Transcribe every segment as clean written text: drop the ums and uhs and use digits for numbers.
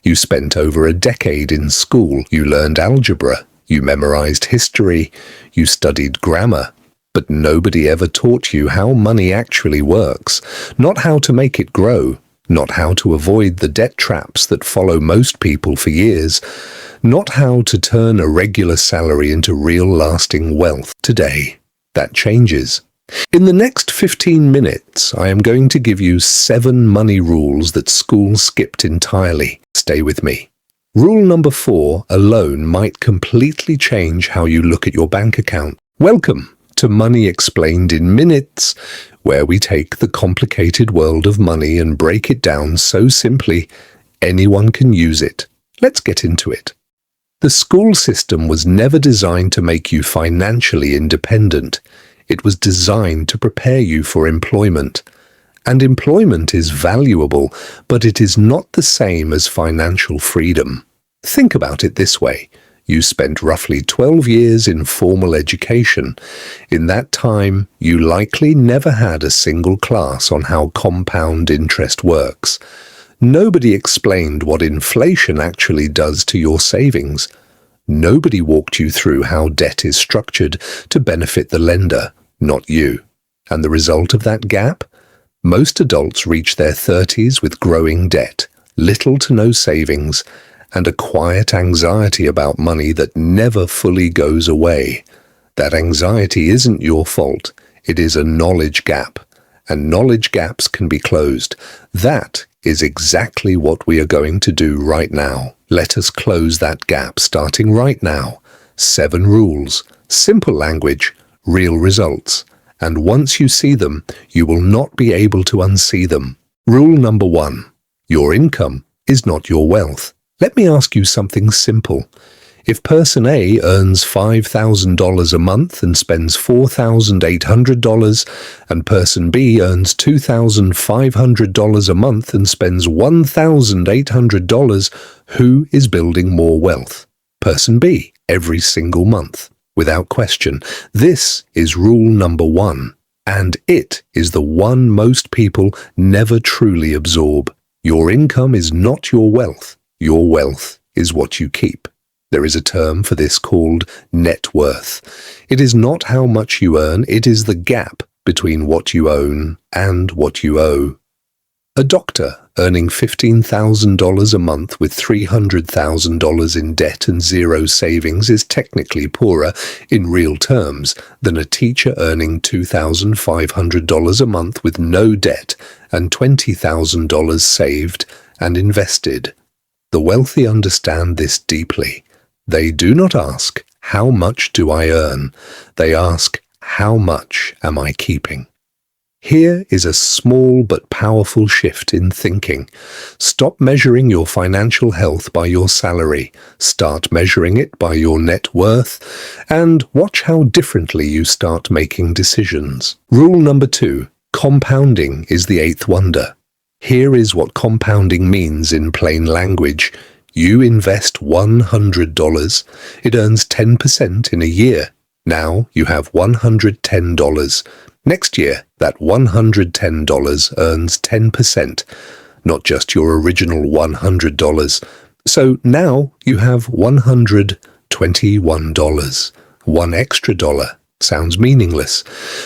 You spent over a decade in school. You learned algebra. You memorized history. You studied grammar. But nobody ever taught you how money actually works, not how to make it grow, not how to avoid the debt traps that follow most people for years, not how to turn a regular salary into real lasting wealth. Today, that changes. In the next 15 minutes, I am going to give you 7 money rules that school skipped entirely. Stay with me. Rule number 4 alone might completely change how you look at your bank account. Welcome to Money Explained in Minutes, where we take the complicated world of money and break it down so simply anyone can use it. Let's get into it. The school system was never designed to make you financially independent. It was designed to prepare you for employment. And employment is valuable, but it is not the same as financial freedom. Think about it this way. You spent roughly 12 years in formal education. In that time, you likely never had a single class on how compound interest works. Nobody explained what inflation actually does to your savings. Nobody walked you through how debt is structured to benefit the lender, not you. And the result of that gap? Most adults reach their 30s with growing debt, little to no savings, and a quiet anxiety about money that never fully goes away. That anxiety isn't your fault. It is a knowledge gap, and knowledge gaps can be closed. That is exactly what we are going to do right now. Let us close that gap starting right now. 7 rules, simple language, real results. And once you see them, you will not be able to unsee them. Rule number 1. Your income is not your wealth. Let me ask you something simple. If person A earns $5,000 a month and spends $4,800, and person B earns $2,500 a month and spends $1,800, who is building more wealth? Person B, every single month. Without question, this is rule number 1, and it is the one most people never truly absorb. Your income is not your wealth. Your wealth is what you keep. There is a term for this called net worth. It is not how much you earn, it is the gap between what you own and what you owe. A doctor earning $15,000 a month with $300,000 in debt and 0 savings is technically poorer, in real terms, than a teacher earning $2,500 a month with no debt and $20,000 saved and invested. The wealthy understand this deeply. They do not ask, "How much do I earn?" They ask, "How much am I keeping?" Here is a small but powerful shift in thinking. Stop measuring your financial health by your salary. Start measuring it by your net worth, and watch how differently you start making decisions. Rule number 2. Compounding is the 8th wonder. Here is what compounding means in plain language. You invest $100. It earns 10% in a year. Now you have $110. Next year, that $110 earns 10%, not just your original $100. So now you have $121. $1 extra dollar. Sounds meaningless,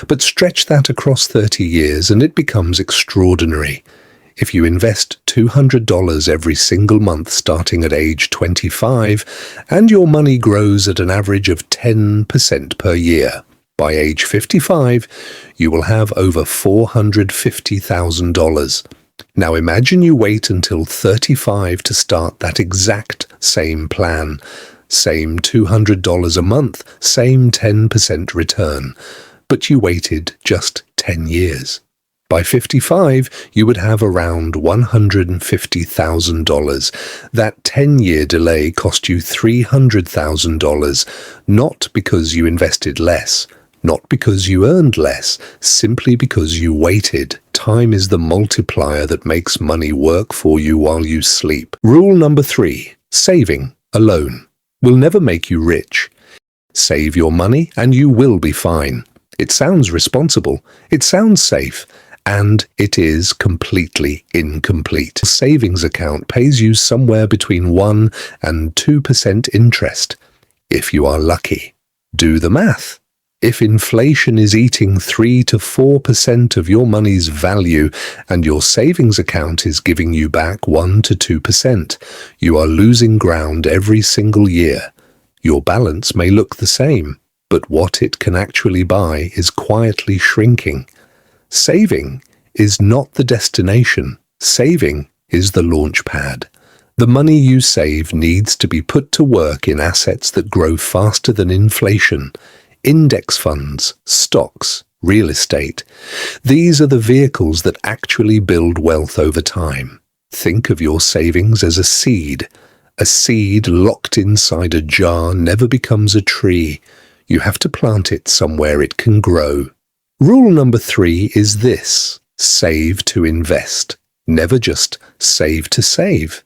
but stretch that across 30 years and it becomes extraordinary. If you invest $200 every single month starting at age 25, and your money grows at an average of 10% per year, by age 55, you will have over $450,000. Now imagine you wait until 35 to start that exact same plan. Same $200 a month, same 10% return. But you waited just 10 years. By 55, you would have around $150,000. That 10-year delay cost you $300,000, not because you invested less, not because you earned less, simply because you waited. Time is the multiplier that makes money work for you while you sleep. Rule number 3, saving alone will never make you rich. Save your money and you will be fine. It sounds responsible, it sounds safe, And it is completely incomplete. A savings account pays you somewhere between 1 and 2% interest, if you are lucky. Do the math. If inflation is eating 3 to 4% of your money's value and your savings account is giving you back 1 to 2%, you are losing ground every single year. Your balance may look the same, but what it can actually buy is quietly shrinking. Saving is not the destination. Saving is the launch pad. The money you save needs to be put to work in assets that grow faster than inflation. Index funds, stocks, real estate. These are the vehicles that actually build wealth over time. Think of your savings as a seed. A seed locked inside a jar never becomes a tree. You have to plant it somewhere it can grow. Rule number 3 is this: save to invest. Never just save to save.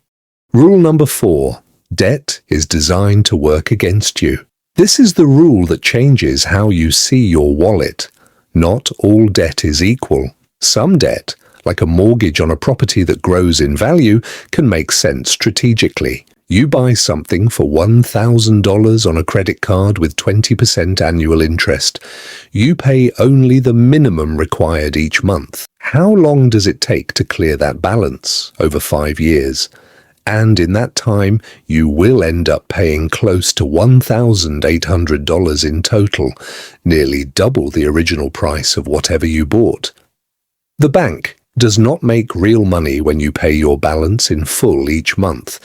Rule number 4, debt is designed to work against you. This is the rule that changes how you see your wallet. Not all debt is equal. Some debt, like a mortgage on a property that grows in value, can make sense strategically. You buy something for $1,000 on a credit card with 20% annual interest. You pay only the minimum required each month. How long does it take to clear that balance? Over 5 years. And in that time, you will end up paying close to $1,800 in total, nearly double the original price of whatever you bought. The bank does not make real money when you pay your balance in full each month.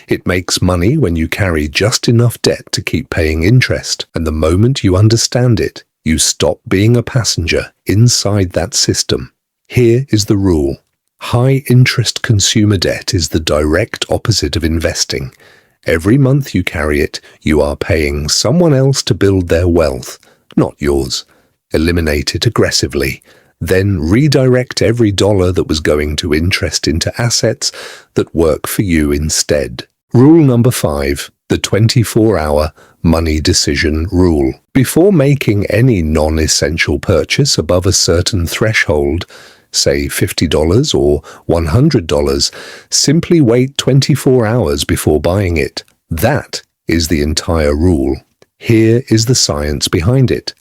It makes money when you carry just enough debt to keep paying interest, and the moment you understand it, you stop being a passenger inside that system. Here is the rule. High-interest consumer debt is the direct opposite of investing. Every month you carry it, you are paying someone else to build their wealth, not yours. Eliminate it aggressively. Then redirect every dollar that was going to interest into assets that work for you instead. Rule number 5, the 24-hour money decision rule. Before making any non-essential purchase above a certain threshold, say $50 or $100, simply wait 24 hours before buying it. That is the entire rule. Here is the science behind it.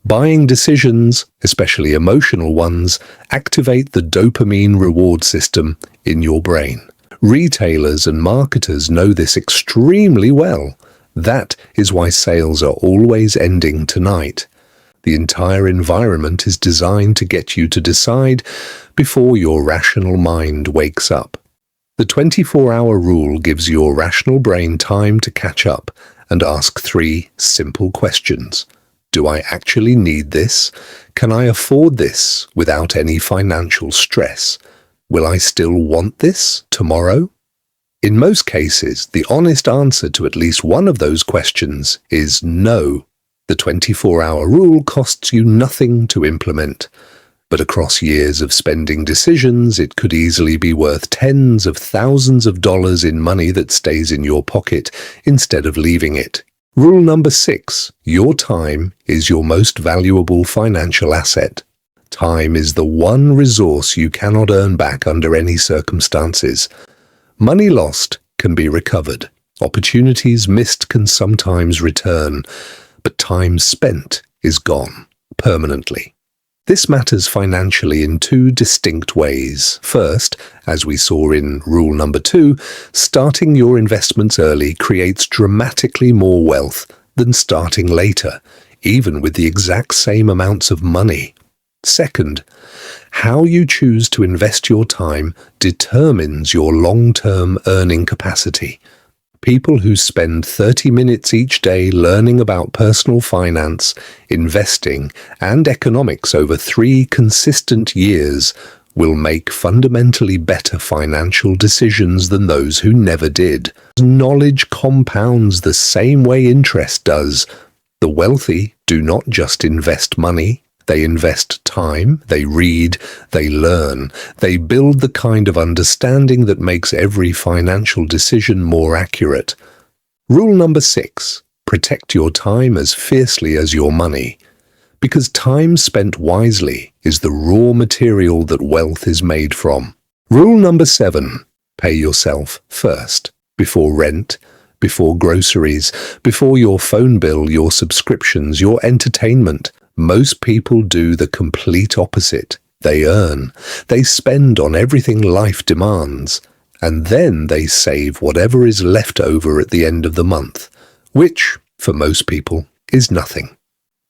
Buying decisions, especially emotional ones, activate the dopamine reward system in your brain. Retailers and marketers know this extremely well. That is why sales are always ending tonight. The entire environment is designed to get you to decide before your rational mind wakes up. The 24-hour rule gives your rational brain time to catch up and ask 3 simple questions. Do I actually need this? Can I afford this without any financial stress? Will I still want this tomorrow? In most cases, the honest answer to at least one of those questions is no. The 24-hour rule costs you nothing to implement, but across years of spending decisions, it could easily be worth tens of thousands of dollars in money that stays in your pocket instead of leaving it. Rule number 6, your time is your most valuable financial asset. Time is the one resource you cannot earn back under any circumstances. Money lost can be recovered. Opportunities missed can sometimes return. But time spent is gone, permanently. This matters financially in 2 distinct ways. First, as we saw in rule number 2, starting your investments early creates dramatically more wealth than starting later, even with the exact same amounts of money. Second, how you choose to invest your time determines your long-term earning capacity. People who spend 30 minutes each day learning about personal finance, investing, and economics over 3 consistent years will make fundamentally better financial decisions than those who never did. Knowledge compounds the same way interest does. The wealthy do not just invest money. They invest time, they read, they learn, they build the kind of understanding that makes every financial decision more accurate. Rule number 6, protect your time as fiercely as your money. Because time spent wisely is the raw material that wealth is made from. Rule number 7. Pay yourself first. Before rent, before groceries, before your phone bill, your subscriptions, your entertainment. Most people do the complete opposite. They earn. They spend on everything life demands. And then they save whatever is left over at the end of the month, which, for most people, is nothing.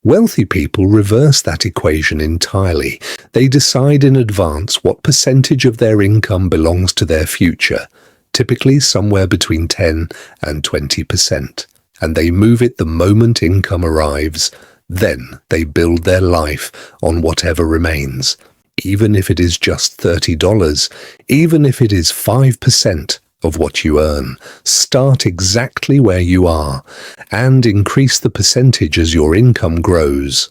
Wealthy people reverse that equation entirely. They decide in advance what percentage of their income belongs to their future, typically somewhere between 10 and 20%, and they move it the moment income arrives. Then they build their life on whatever remains, even if it is just $30, even if it is 5% of what you earn. Start exactly where you are and increase the percentage as your income grows.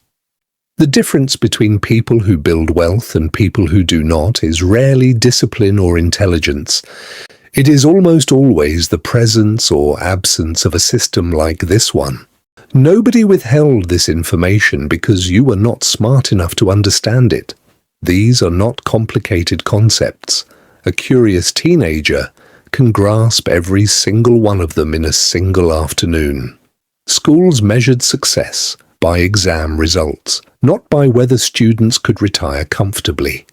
The difference between people who build wealth and people who do not is rarely discipline or intelligence. It is almost always the presence or absence of a system like this one. Nobody withheld this information because you were not smart enough to understand it. These are not complicated concepts. A curious teenager can grasp every single one of them in a single afternoon. Schools measured success by exam results, not by whether students could retire comfortably.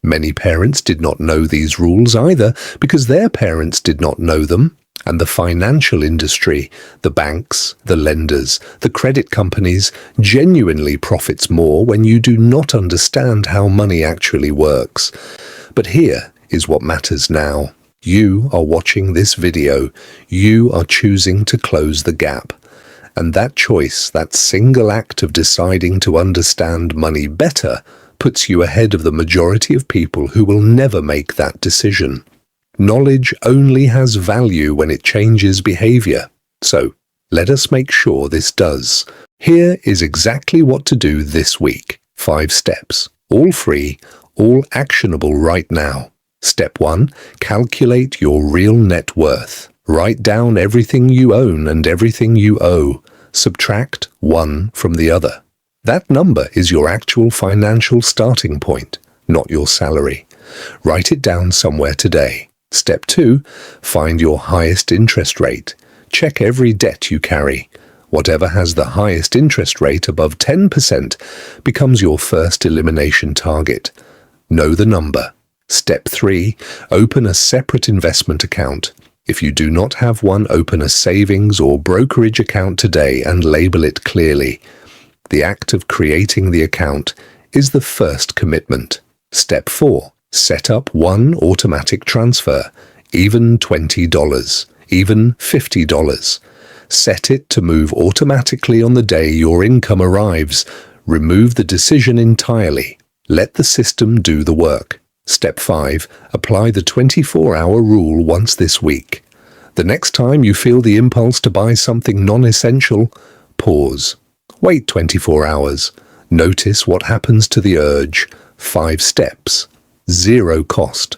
Many parents did not know these rules either because their parents did not know them, and the financial industry, the banks, the lenders, the credit companies, genuinely profits more when you do not understand how money actually works. But here is what matters now. You are watching this video. You are choosing to close the gap. And that choice, that single act of deciding to understand money better, puts you ahead of the majority of people who will never make that decision. Knowledge only has value when it changes behavior. So, let us make sure this does. Here is exactly what to do this week. 5 steps. All free, all actionable right now. Step 1. Calculate your real net worth. Write down everything you own and everything you owe. Subtract one from the other. That number is your actual financial starting point, not your salary. Write it down somewhere today. Step 2. Find your highest interest rate. Check every debt you carry. Whatever has the highest interest rate above 10% becomes your first elimination target. Know the number. Step 3. Open a separate investment account. If you do not have one, open a savings or brokerage account today and label it clearly. The act of creating the account is the first commitment. Step 4. Set up one automatic transfer, even $20, even $50. Set it to move automatically on the day your income arrives. Remove the decision entirely. Let the system do the work. Step 5. Apply the 24-hour rule once this week. The next time you feel the impulse to buy something non-essential, pause. Wait 24 hours. Notice what happens to the urge. 5 steps. 0 cost.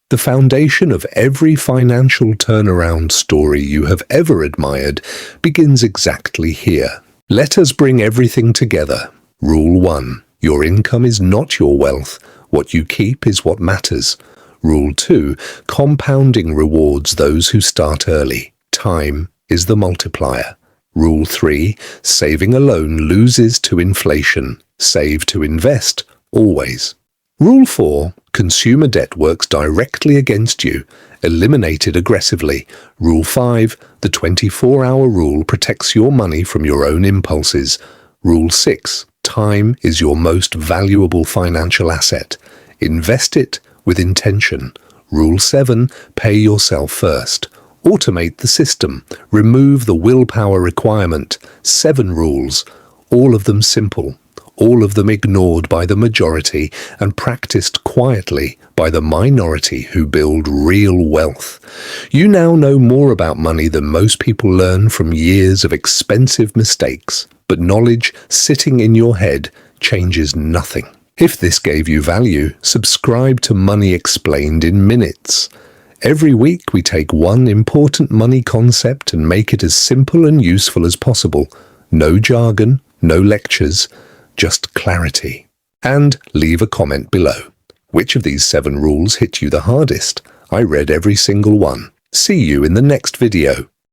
The foundation of every financial turnaround story you have ever admired begins exactly here. Let us bring everything together. Rule 1. Your income is not your wealth. What you keep is what matters. Rule 2. Compounding rewards those who start early. Time is the multiplier. Rule 3. Saving alone loses to inflation. Save to invest, always. Rule 4. Consumer debt works directly against you. Eliminate it aggressively. Rule 5. The 24-hour rule protects your money from your own impulses. Rule 6. Time is your most valuable financial asset. Invest it with intention. Rule 7. Pay yourself first. Automate the system. Remove the willpower requirement. 7 rules. All of them simple. All of them ignored by the majority and practiced quietly by the minority who build real wealth. You now know more about money than most people learn from years of expensive mistakes. But knowledge sitting in your head changes nothing. If this gave you value, subscribe to Money Explained in Minutes. Every week we take one important money concept and make it as simple and useful as possible. No jargon, no lectures, just clarity. And leave a comment below. Which of these 7 rules hit you the hardest? I read every single one. See you in the next video.